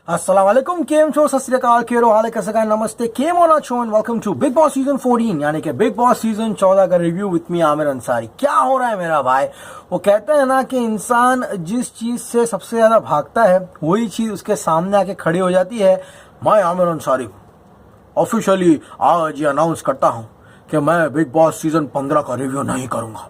अस्सलाम वालेकुम, केम छो, सत श्री अकाल, केरो हाल है, कैसे का नमस्ते, come on show and welcome to Bigg Boss season 14 यानी कि बिग बॉस सीजन 14 का review with me Aamir Ansari. क्या हो रहा है मेरा भाई? वो कहते हैं ना कि इंसान जिस चीज से सबसे ज्यादा भागता है वही चीज उसके सामने आके खड़ी हो जाती है। मैं आमिर अंसारी ऑफिशियली आज ये अनाउंस करता हूं कि मैं बिग बॉस सीजन 15 का रिव्यू नहीं करूंगा,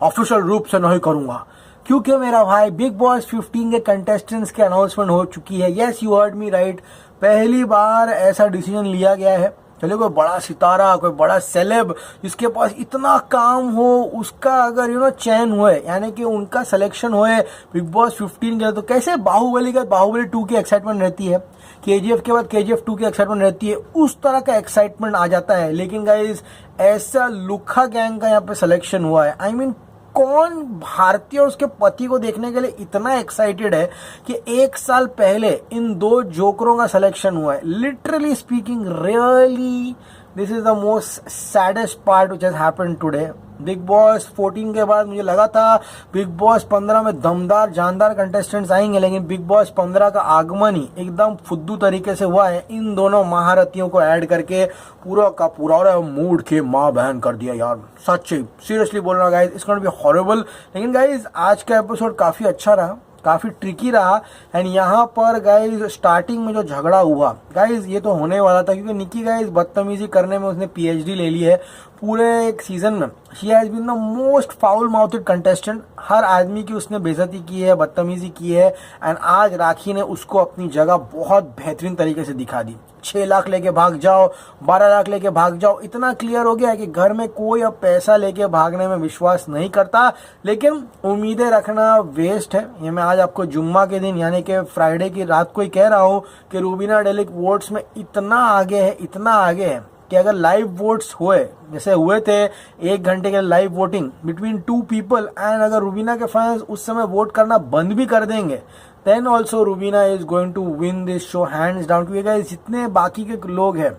ऑफिशियल रूप से नहीं करूंगा, क्योंकि मेरा भाई बिग बॉस 15 के कंटेस्टेंट्स की अनाउंसमेंट हो चुकी है। Yes, you heard me right, पहली बार ऐसा डिसीजन लिया गया है। चलिए, कोई बड़ा सितारा, कोई बड़ा सेलेब जिसके पास इतना काम हो, उसका अगर चयन हुए, यानी कि उनका सिलेक्शन हुए बिग बॉस 15 के लिए, तो कैसे बाहुबली के बाहुबली 2 की एक्साइटमेंट रहती है, केजीएफ के बाद केजीएफ 2 की एक्साइटमेंट रहती है, उस तरह का एक्साइटमेंट आ जाता है। लेकिन गाइज, ऐसा लुखा गैंग का यहाँ पे सिलेक्शन हुआ है। आई मीन, कौन भारतीय और उसके पति को देखने के लिए इतना एक्साइटेड है कि एक साल पहले इन दो जोकरों का सिलेक्शन हुआ है। Literally speaking, really this is the most saddest part which has happened today. Big Boss 14 के बाद मुझे लगा था बिग बॉस 15 में दमदार जानदार कंटेस्टेंट्स आएंगे, लेकिन बिग बॉस 15 का आगमन ही एकदम फुद्दू तरीके से हुआ है। इन दोनों महारथियों को ऐड करके पूरा का पूरा मूड के माँ बहन कर दिया यार। सच्ची सीरियसली बोल रहा हूँ guys, it's gonna be horrible. लेकिन गाइज, आज का एपिसोड काफी अच्छा रहा, काफी ट्रिकी रहा। एंड यहाँ पर गाइज स्टार्टिंग में जो झगड़ा हुआ गाइज, ये तो होने वाला था, क्योंकि निकी गाइज बदतमीजी करने में उसने पीएचडी ले ली है पूरे एक सीजन में। She has been the most foul mouthed contestant. हर आदमी की उसने बेइज्जती की है, बदतमीजी की है। एंड आज राखी ने उसको अपनी जगह बहुत बेहतरीन तरीके से दिखा दी। 6 लाख लेके भाग जाओ, 12 लाख लेके भाग जाओ, इतना क्लियर हो गया है कि घर में कोई अब पैसा लेके भागने में विश्वास नहीं करता। लेकिन उम्मीदें रखना वेस्ट है। ये मैं आज आपको जुम्मा के दिन यानी कि फ्राइडे की रात को ही कह रहा हूँ कि रूबीना डेलिक वोट्स में इतना आगे है, इतना आगे है कि अगर लाइव वोट्स हुए, जैसे हुए थे 1 घंटे के live voting between 2 people, and अगर रूबीना के फैंस उस समय वोट करना बंद भी कर देंगे, then also Rubina is going to win this show hands down. क्योंकि जितने बाकी के लोग हैं,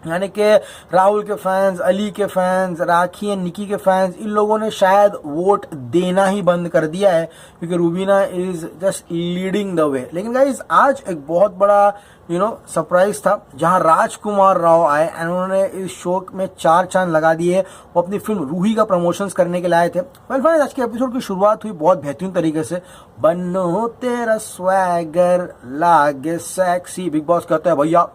यानी कि राहुल के फैंस, अली के फैंस, राखी एंड निकी के फैंस, इन लोगों ने शायद वोट देना ही बंद कर दिया है, क्योंकि Rubina is just leading the way. लेकिन गाइज, आज एक बहुत बड़ा सरप्राइज था, जहां राजकुमार राव आए एंड उन्होंने इस शो में 4 चांद लगा दिए। वो अपनी फिल्म रूही का प्रमोशंस करने के लिए आए थे। वेल फ्रेंड्स, आज के एपिसोड की शुरुआत हुई बहुत बेहतरीन तरीके से। बनो तेरा स्वैगर लागे सेक्सी। बिग बॉस कहते हैं, भैया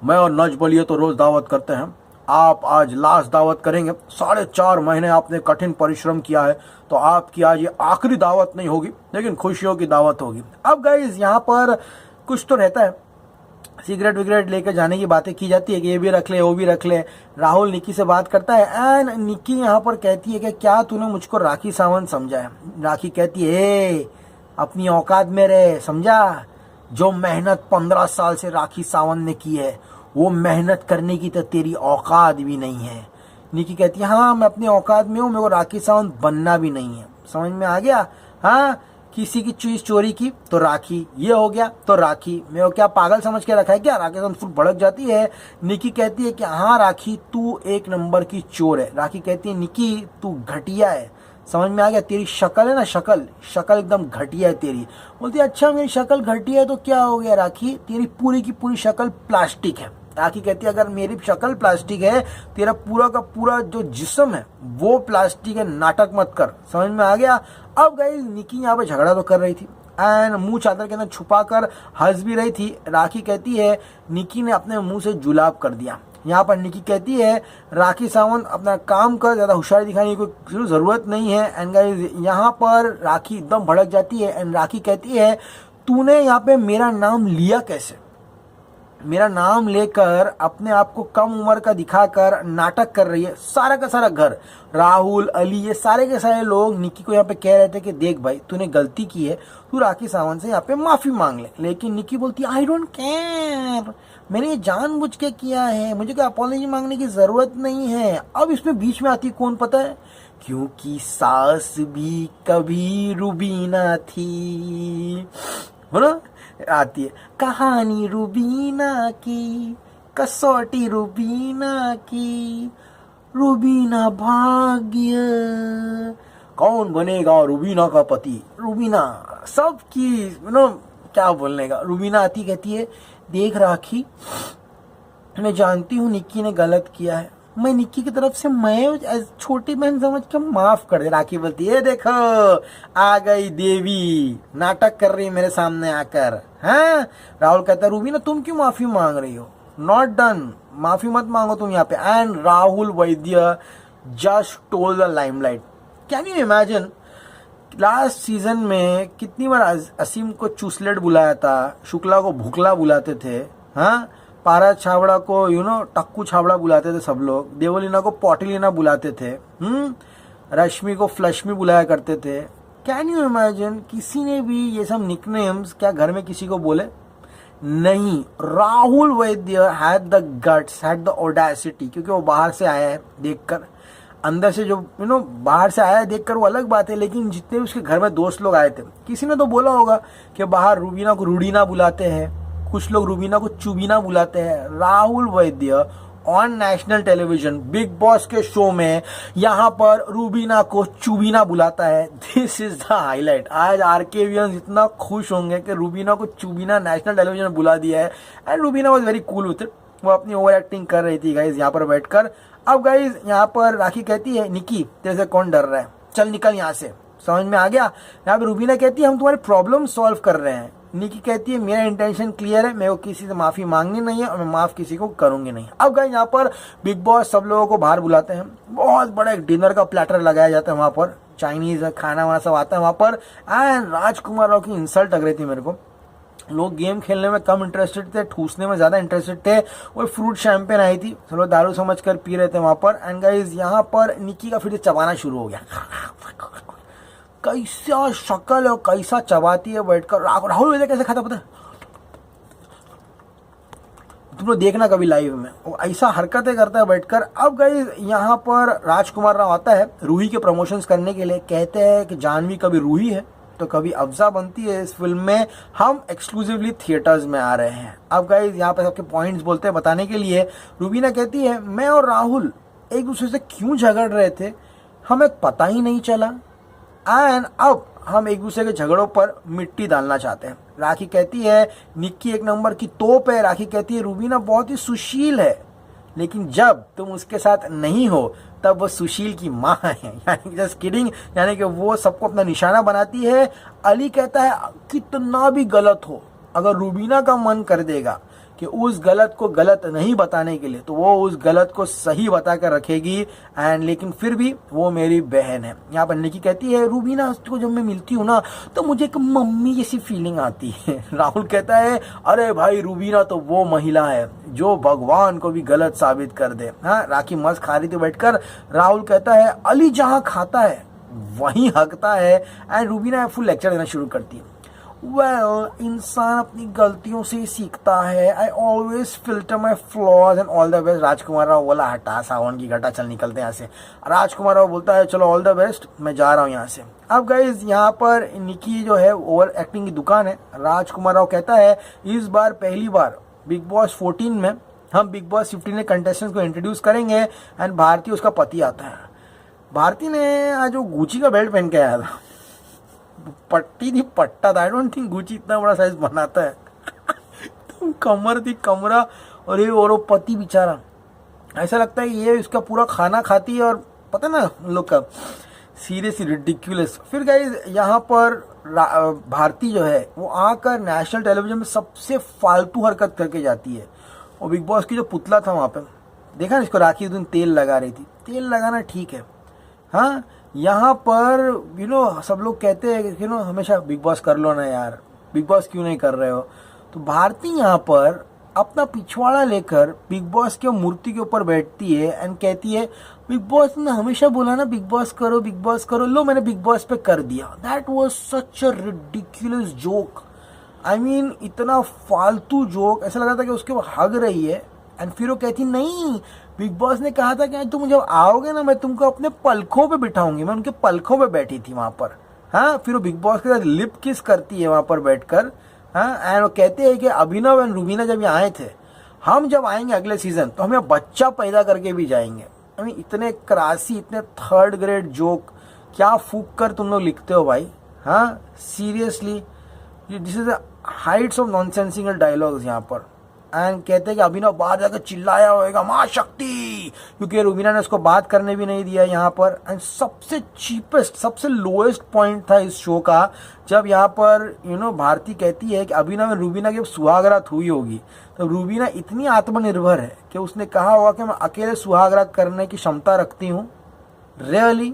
मैं और नज बलिए तो रोज दावत करते हैं, आप आज लास्ट दावत करेंगे। 4.5 महीने आपने कठिन परिश्रम किया है, तो आपकी आज ये आखिरी दावत नहीं होगी, लेकिन खुशियों की दावत होगी। अब गाइज, यहाँ पर कुछ तो रहता है, सिगरेट विगरेट लेकर जाने की बातें की जाती है कि ये भी रख ले, वो भी रख ले। राहुल निकी से बात करता है एंड निकी यहाँ पर कहती है कि क्या तूने मुझको राखी सावंत समझा है? राखी कहती है, अपनी औकात में रहे, समझा? जो मेहनत 15 साल से राखी सावंत ने की है, वो मेहनत करने की तो तेरी औकात भी नहीं है। निकी कहती है, हाँ मैं अपनी औकात में हूँ, मेरे को राखी सावंत बनना भी नहीं है। समझ में आ गया? हाँ, किसी की चीज चोरी की तो राखी, ये हो गया तो राखी, मेरे को क्या पागल समझ के रखा है क्या? राखी सावंत फुल भड़क जाती है। निकी कहती है कि हाँ राखी, तू 1 नंबर की चोर है। राखी कहती है, निकी तू घटिया है। समझ में आ गया? तेरी शक्ल है ना, शक्ल एकदम घटिया है तेरी। बोलती है, अच्छा मेरी शक्ल घटिया है तो क्या हो गया राखी? तेरी पूरी की पूरी शक्ल प्लास्टिक है। राखी कहती है, अगर मेरी शक्ल प्लास्टिक है, तेरा पूरा का पूरा जो जिस्म है वो प्लास्टिक है, नाटक मत कर। समझ में आ गया? अब गाइस, निकी यहाँ पे झगड़ा तो कर रही थी एंड मुंह चादर के अंदर छुपाकर हंस भी रही थी। राखी कहती है, निकी ने अपने मुंह से जुलाब कर दिया। यहाँ पर निकी कहती है, राखी सावंत अपना काम कर, ज्यादा होशियारी दिखाने की कोई जरूरत नहीं है। एंड गाइस, यहाँ पर राखी एकदम भड़क जाती है एंड राखी कहती है, तूने यहाँ पे मेरा नाम लिया कैसे? मेरा नाम लेकर अपने आप को कम उम्र का दिखाकर नाटक कर रही है। सारा का सारा घर, राहुल, अली, ये सारे के सारे लोग निकी को यहाँ पे कह रहे थे कि देख भाई, तूने गलती की है, तू राखी सावंत से यहाँ पे माफी मांग ले। लेकिन निकी बोलती है, आई डोंट केयर, मैंने ये जानबूझ के किया है, मुझे कोई अपॉलॉजी मांगने की जरूरत नहीं है। अब इसमें बीच में आती कौन पता है? क्योंकि सास भी कभी रूबीना थी, है ना? आती है कहानी रूबीना की, कसौटी रूबीना की, रूबीना भाग्य, कौन बनेगा रूबीना का पति? रूबीना सबकी क्या बोलने का। रूबीना आती कहती है देख राखी, मैं जानती हूँ निक्की ने गलत किया है, मैं निक्की की तरफ से मैं छोटी बहन समझ के माफ कर दे। राखी बोलती है देखो आ गई देवी, नाटक कर रही है मेरे सामने आकर। हाँ, राहुल कहता है रूबीना तुम क्यों माफी मांग रही हो, नॉट डन, माफी मत मांगो तुम यहाँ पे। And Rahul Vaidya just toll the limelight. Can you imagine last season में कितनी बार असीम को चूसलेट बुलाया था, शुक्ला को भुकला बुलाते थे, हाँ, पारा छावड़ा को टक्कू छावड़ा बुलाते थे सब लोग, देवलीना को पॉटिलीना बुलाते थे, रश्मि को फ्लश्मी बुलाया करते थे। कैन यू इमेजिन किसी ने भी ये सब निकनेम्स क्या घर में किसी को बोले? नहीं। Rahul Vaidya had the guts, had the audacity, क्योंकि वो बाहर से आया है देखकर, अंदर से जो बाहर से आया है देखकर वो अलग बात है, लेकिन जितने भी उसके घर में दोस्त लोग आए थे, किसी ने तो बोला होगा कि बाहर रूबीना को रूडीना बुलाते हैं, कुछ लोग रूबीना को चुबीना बुलाते हैं। Rahul Vaidya on national television big boss के शो में यहाँ पर रूबीना को चुबीना बुलाता है। This is the highlight. आज आरकेवियंस इतना खुश होंगे कि रूबीना को चुबीना नेशनल टेलीविजन में बुला दिया है। And Rubina was very cool with it, वो अपनी ओवर एक्टिंग कर रही थी गाइज यहाँ पर बैठकर। अब गाइज यहाँ पर राखी कहती है निक्की तेरे से कौन डर रहा है, चल निकल यहाँ से, समझ में आ गया। यहाँ पे रूबीना कहती है हम तुम्हारे प्रॉब्लम सॉल्व कर रहे हैं। निकी कहती है मेरा इंटेंशन क्लियर है, मेरे को किसी से माफी मांगनी नहीं है और मैं माफ किसी को करूंगी नहीं। अब गाइस यहाँ पर बिग बॉस सब लोगों को बाहर बुलाते हैं, बहुत बड़ा एक डिनर का प्लेटर लगाया जाता है वहां पर, चाइनीज खाना वाना सब आता है वहां पर। एंड राजकुमार राव की इंसल्ट लग रही थी मेरे को। लोग गेम खेलने में कम इंटरेस्टेड थे, ठूसने में ज्यादा इंटरेस्टेड थे। वो फ्रूट शैंपेन आई थी, चलो दारू समझ कर पी रहे थे वहां पर। एंड गाइस यहाँ पर निकी का फिर से चबाना शुरू हो गया। कैसा शक्ल है, कैसा चबाती है बैठकर। राहुल वैद्य कैसे खाता पता है, तुम लोग देखना कभी लाइव में, वो ऐसा हरकतें करता है बैठकर। अब गाइस यहाँ पर राजकुमार राव आता है रूही के प्रमोशंस करने के लिए। कहते हैं कि जानवी कभी रूही है तो कभी अफजा बनती है। इस फिल्म में हम एक्सक्लूसिवली थिएटर्स में आ रहे हैं। अब गाइस यहाँ पे सबके पॉइंट्स बोलते हैं बताने के लिए। रूबीना कहती है मैं और राहुल एक दूसरे से क्यों झगड़ रहे थे हमें पता ही नहीं चला, एंड अब हम एक दूसरे के झगड़ों पर मिट्टी डालना चाहते हैं। राखी कहती है निक्की एक नंबर की तोप है। राखी कहती है रूबीना बहुत ही सुशील है, लेकिन जब तुम उसके साथ नहीं हो तब वो सुशील की माँ है। यानी जस्ट किडिंग, यानी कि वो सबको अपना निशाना बनाती है। अली कहता है कितना भी गलत हो, अगर रूबीना का मन कर देगा कि उस गलत को गलत नहीं बताने के लिए तो वो उस गलत को सही बता कर रखेगी। एंड लेकिन फिर भी वो मेरी बहन है। यहाँ पर निकी कहती है रूबीना को जब मैं मिलती हूँ ना तो मुझे एक मम्मी जैसी फीलिंग आती है। राहुल कहता है अरे भाई रूबीना तो वो महिला है जो भगवान को भी गलत साबित कर दे। हाँ, राखी मस्त खा रही थी बैठकर। राहुल कहता है अली जहाँ खाता है वहीं हकता है। एंड रूबीना फुल लेक्चर देना शुरू करती है। इंसान अपनी गलतियों से ही सीखता है। I always filter my flaws and all the best. Rajkummar Rao बोला हटा सावन की घटा, चल निकलते हैं यहाँ से। राजकुमार राव बोलता है चलो ऑल द बेस्ट, मैं जा रहा हूँ यहाँ से। अब गाइज यहाँ पर निकी जो है ओवर एक्टिंग की दुकान है। राजकुमार राव कहता है इस बार पहली बार बिग बॉस 14 में हम बिग बॉस 15 में कंटेस्टेंट्स को इंट्रोड्यूस करेंगे। एंड भारती उसका पति आता है। भारती ने आज वो गुची का बेल्ट पहन के आया था, पट्टी थी पट्टा था। आई डोंट थिंक गुची इतना बड़ा साइज बनाता है। तो कमर थी कमरा, और ये और वो पति बेचारा, ऐसा लगता है ये इसका पूरा खाना खाती है। और पता ना लोग का सीरियसली रिडिक्यूलस। फिर गाइज यहाँ पर भारती जो है वो आकर नेशनल टेलीविजन में सबसे फालतू हरकत करके जाती है। और बिग बॉस की जो पुतला था वहाँ पे देखा ना, इसको राखी उस दिन तेल लगा रही थी। तेल लगाना ठीक है, हाँ, यहाँ पर सब लोग कहते हैं कि हमेशा बिग बॉस कर लो ना यार, बिग बॉस क्यों नहीं कर रहे हो। तो भारती यहाँ पर अपना पिछवाड़ा लेकर बिग बॉस के मूर्ति के ऊपर बैठती है एंड कहती है बिग बॉस ने हमेशा बोला ना बिग बॉस करो बिग बॉस करो, लो मैंने बिग बॉस पे कर दिया। That was such a ridiculous joke. I mean इतना फालतू जोक, ऐसा लगा था कि उसके वो हग रही है। एंड फिर वो कहती नहीं बिग बॉस ने कहा था कि तुम जब आओगे ना मैं तुमको अपने पलकों पे बिठाऊंगी। मैं उनके पलकों पे बैठी थी वहां पर। हाँ, फिर वो बिग बॉस के साथ लिप किस करती है वहां पर बैठकर। हाँ, एंड वो कहते हैं कि अभिनव एंड रूबीना जब यहाँ आए थे, हम जब आएंगे अगले सीजन तो हम यहाँ बच्चा पैदा करके भी जाएंगे। आई मीन इतने क्रासी, इतने थर्ड ग्रेड जोक क्या फूक कर तुम लोग लिखते हो भाई। हाँ, seriously this is Heights of nonsensical dialogues यहाँ पर। एंड कहते हैं कि अभिनव बाहर जाकर चिल्लाया होगा माँ शक्ति, क्योंकि रुबीना ने उसको बात करने भी नहीं दिया यहाँ पर। एंड सबसे चीपेस्ट, सबसे लोएस्ट पॉइंट था इस शो का, जब यहाँ पर भारती कहती है कि अभिनव और रुबीना की सुहागरात हुई होगी, तो रुबीना इतनी आत्मनिर्भर है कि उसने कहा होगा कि मैं अकेले सुहागरात करने की क्षमता रखती हूँ। रियली?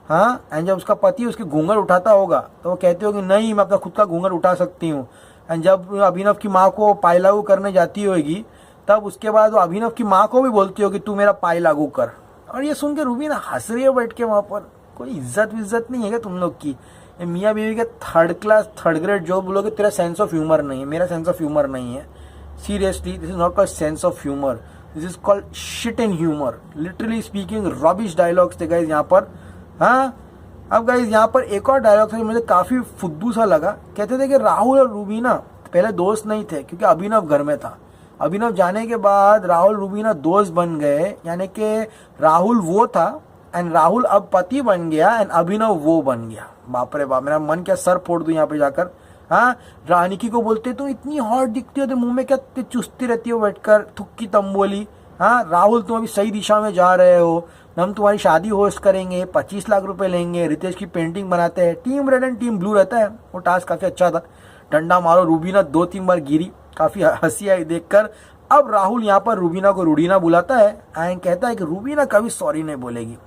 हाँ। एंड जब उसका पति उसके घूंघट उठाता होगा तो वो कहती होगी नहीं, मैं अपना खुद का घूंघट उठा सकती हूँ। एंड जब अभिनव की माँ को पाई लागू करने जाती होगी, तब उसके बाद वो अभिनव की माँ को भी बोलती होगी तू मेरा पाई लागू कर। और ये सुन के रुबीना हंस रही है बैठ के वहाँ पर। कोई इज्जत विज्जत नहीं है क्या तुम लोग की? ये मियाँ बीवी के थर्ड क्लास थर्ड ग्रेड जो बोलोगे, तेरा सेंस ऑफ ह्यूमर नहीं है, मेरा सेंस ऑफ ह्यूमर नहीं है। Seriously, this is not called sense of humour, this is called shit in humour. Literally speaking rubbish dialogues थे गाइज यहाँ पर। हाँ। अब गाइज यहाँ पर एक और डायलॉग था जो मुझे काफी फुद्दू सा लगा। कहते थे कि राहुल और रुबीना पहले दोस्त नहीं थे क्योंकि अभिनव घर में था। अभिनव जाने के बाद राहुल रुबीना दोस्त बन गए, यानी कि राहुल वो था एंड राहुल अब पति बन गया एंड अभिनव वो बन गया। बाप रे बाप, मेरा मन क्या सर फोड़ दूं यहाँ पे जाकर। हाँ। रानिकी को बोलते तुम इतनी हॉट दिखती हो तो मुंह में क्या चुस्ती रहती हो बैठकर, थुक्की तंबोली। हाँ। राहुल तुम अभी सही दिशा में जा रहे हो, हम तुम्हारी शादी होस्ट करेंगे, 25 लाख रुपए लेंगे, रितेश की पेंटिंग बनाते हैं, team red and team blue रहता है। वो टास्क काफी अच्छा था। डंडा मारो, रुबीना 2-3 बार गिरी, काफी हंसी आई देखकर। अब राहुल यहाँ पर रुबीना को रूडीना बुलाता है एंड कहता है कि रुबीना कभी सॉरी नहीं बोलेगी।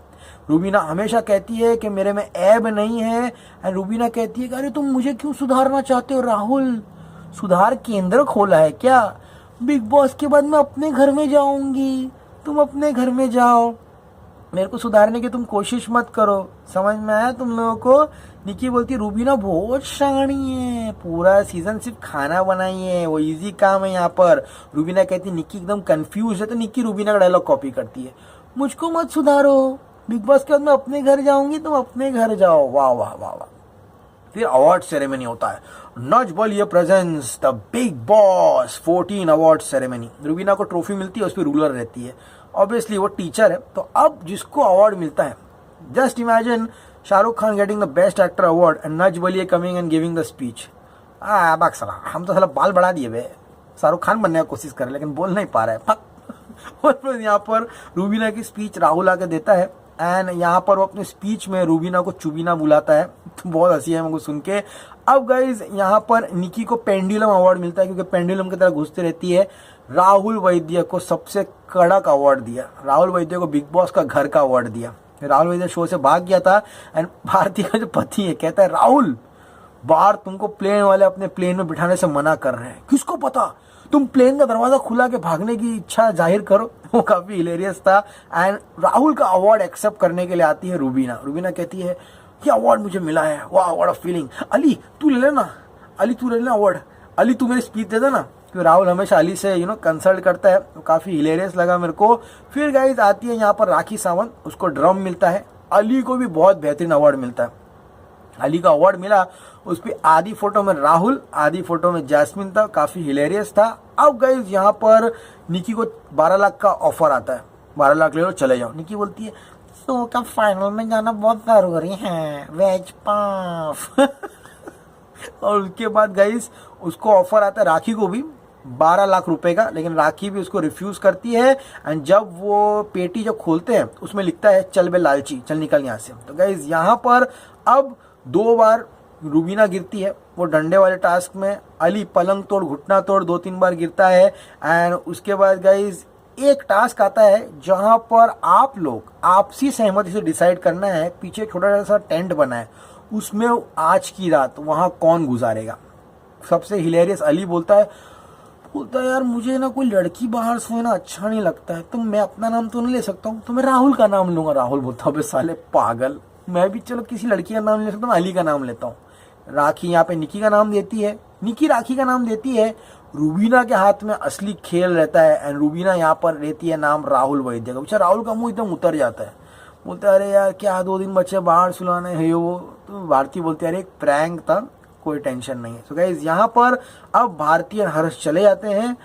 रुबीना हमेशा कहती है कि मेरे में ऐब नहीं है एंड रुबीना कहती है कि अरे तुम मुझे क्यों सुधारना चाहते हो राहुल? सुधार केंद्र खोला है क्या? बिग बॉस के बाद मैं अपने घर में जाऊंगी, तुम अपने घर में जाओ, मेरे को सुधारने की तुम कोशिश मत करो। समझ में आया तुम लोगों को? निकी बोलती रुबीना बहुत शानी है, पूरा सीजन सिर्फ खाना बनाई है, वो इजी काम है यहाँ पर। रुबीना कहती निकी एकदम कंफ्यूज है, तो निकी रुबीना का डायलॉग कॉपी करती है, मुझको मत सुधारो, बिग बॉस के बाद मैं अपने घर जाऊंगी, तुम अपने घर जाओ। वाह वाह वाह वाह। फिर अवार्ड सेरेमनी होता है। Nach Baliye presents the Bigg Boss 14 award ceremony. Rubina को ट्रॉफी मिलती है, उस पर रूलर रहती है। ऑब्वियसली वो टीचर है, तो अब जिसको अवार्ड मिलता है, just imagine Shahrukh Khan getting the best actor award and Nach Baliye coming and giving the speech. बाक साला, हम तो साला बाल बढ़ा दिए बे, शाहरुख खान बनने की कोशिश कर रहे लेकिन बोल नहीं पा रहा है। और फिर यहाँ पर रुबीना की स्पीच राहुल आके देता है एंड यहाँ पर वो अपनी स्पीच में रुबीना को चुबीना बुलाता है, तो बहुत हंसी है मुझको सुन के। अब गाइज यहाँ पर निकी को पेंडुलम अवार्ड मिलता है, क्योंकि पेंडुलम की तरह घुसती रहती है। राहुल वैद्य को सबसे कड़क अवार्ड दिया, राहुल वैद्य को बिग बॉस का घर का अवार्ड दिया। राहुल वैद्य शो से भाग गया था एंड भारती का जो पति है कहता है राहुल बाहर तुमको प्लेन वाले अपने प्लेन में बिठाने से मना कर रहे हैं, किसको पता, तुम प्लेन का दरवाजा खुला के भागने की इच्छा जाहिर करो। वो काफी हिलेरियस था। एंड राहुल का अवार्ड एक्सेप्ट करने के लिए आती है रुबीना। रुबीना कहती है ये अवार्ड मुझे मिला है, वाह व्हाट अ फीलिंग, अली तू ले लेना, अली तू ले लेना अवार्ड, अली तू मेरी स्पीच दे देना। क्योंकि राहुल हमेशा अली से कंसल्ट करता है, तो काफी हिलेरियस लगा मेरे को। फिर गाइज आती है यहाँ पर राखी सावंत, उसको ड्रम मिलता है। अली को भी बहुत बेहतरीन अवार्ड मिलता है। अली का अवार्ड मिला, उस पर आधी फोटो में राहुल, आधी फोटो में जैस्मिन था, काफी हिलेरियस था। अब गाइज यहाँ पर निकी को 12 लाख का ऑफर आता है, 12 लाख ले लो चले जाओ। निकी बोलती है शो का फाइनल में जाना बहुत जरूरी है, वेज पाफ। और उसके बाद गाइज उसको ऑफर आता है राखी को भी 12 लाख रुपए का, लेकिन राखी भी उसको रिफ्यूज करती है। एंड जब वो पेटी जब खोलते हैं उसमें लिखता है चल बे लालची, चल निकल यहाँ से। तो गाइज यहाँ पर अब 2 बार रुबीना गिरती है वो डंडे वाले टास्क में, अली पलंग तोड़ घुटना तोड़ 2-3 बार गिरता है। एंड उसके बाद गाइज एक टास्क आता है जहां पर आप लोग आपसी सहमति से डिसाइड करना है, पीछे छोटा सा टेंट बना है, उसमें आज की रात वहां कौन गुजारेगा। सबसे हिलेरियस अली बोलता है यार मुझे ना कोई लड़की बाहर सोए ना अच्छा नहीं लगता है, तो मैं अपना नाम तो नहीं ले सकता हूँ, तो मैं राहुल का नाम लूंगा। राहुल बोलता है साले पागल, मैं भी चलो किसी लड़की का नाम ले सकता हूँ, अली का नाम लेता हूँ। राखी यहाँ पे निकी का नाम देती है, निकी राखी का नाम देती है। रुबीना के हाथ में असली खेल रहता है एंड रुबीना यहाँ पर रहती है नाम राहुल वैद्य का। अच्छा राहुल का मुंह एकदम उतर जाता है, बोलता है अरे यार क्या 2 दिन बच्चे बाहर सुलाने है वो। तो भारती बोलती है अरे एक प्रैंक था, कोई टेंशन नहीं है। सो गाइस यहाँ पर अब भारती और हर्ष चले जाते हैं।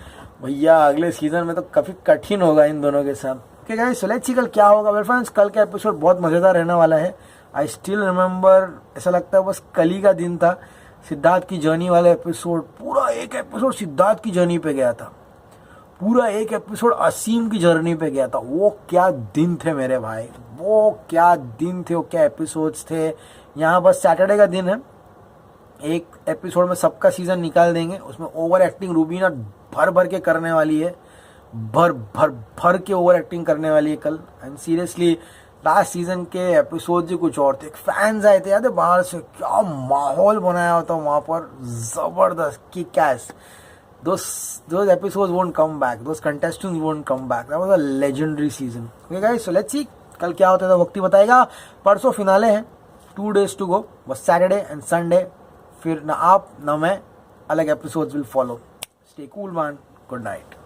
भैया अगले सीजन में तो काफी कठिन होगा इन दोनों के साथ। Okay guys, so let's see कल क्या होगा। वेल फ्रेंड्स, कल का एपिसोड बहुत मजेदार रहने वाला है। आई स्टिल रिमेम्बर, ऐसा लगता है बस कल ही का दिन था। सिद्धार्थ की जर्नी वाले एपिसोड, पूरा एक एपिसोड सिद्धार्थ की जर्नी पे गया था, पूरा एक एपिसोड असीम की जर्नी पे गया था। वो क्या दिन थे मेरे भाई, वो क्या दिन थे, वो क्या एपिसोड्स थे। यहाँ बस सैटरडे का दिन है, एक एपिसोड में सबका सीजन निकाल देंगे। उसमें ओवर एक्टिंग रूबीना भर भर के करने वाली है, भर भर भर के ओवर एक्टिंग करने वाली है कल। एंड सीरियसली लास्ट सीजन के एपिसोड ही कुछ और थे। फैंस आए थे याद है बाहर से, क्या माहौल बनाया होता वहां पर, जबरदस्त kick S. those episodes won't come back, those contestants won't come back. That was a legendary season. Okay guys, so let's see कल क्या होता है, तो वक्त ही बताएगा। परसों फिनाले है, 2 days to go, बस सैटरडे एंड संडे, फिर ना आप ना मैं, अलग episodes will follow. Stay cool man, good night.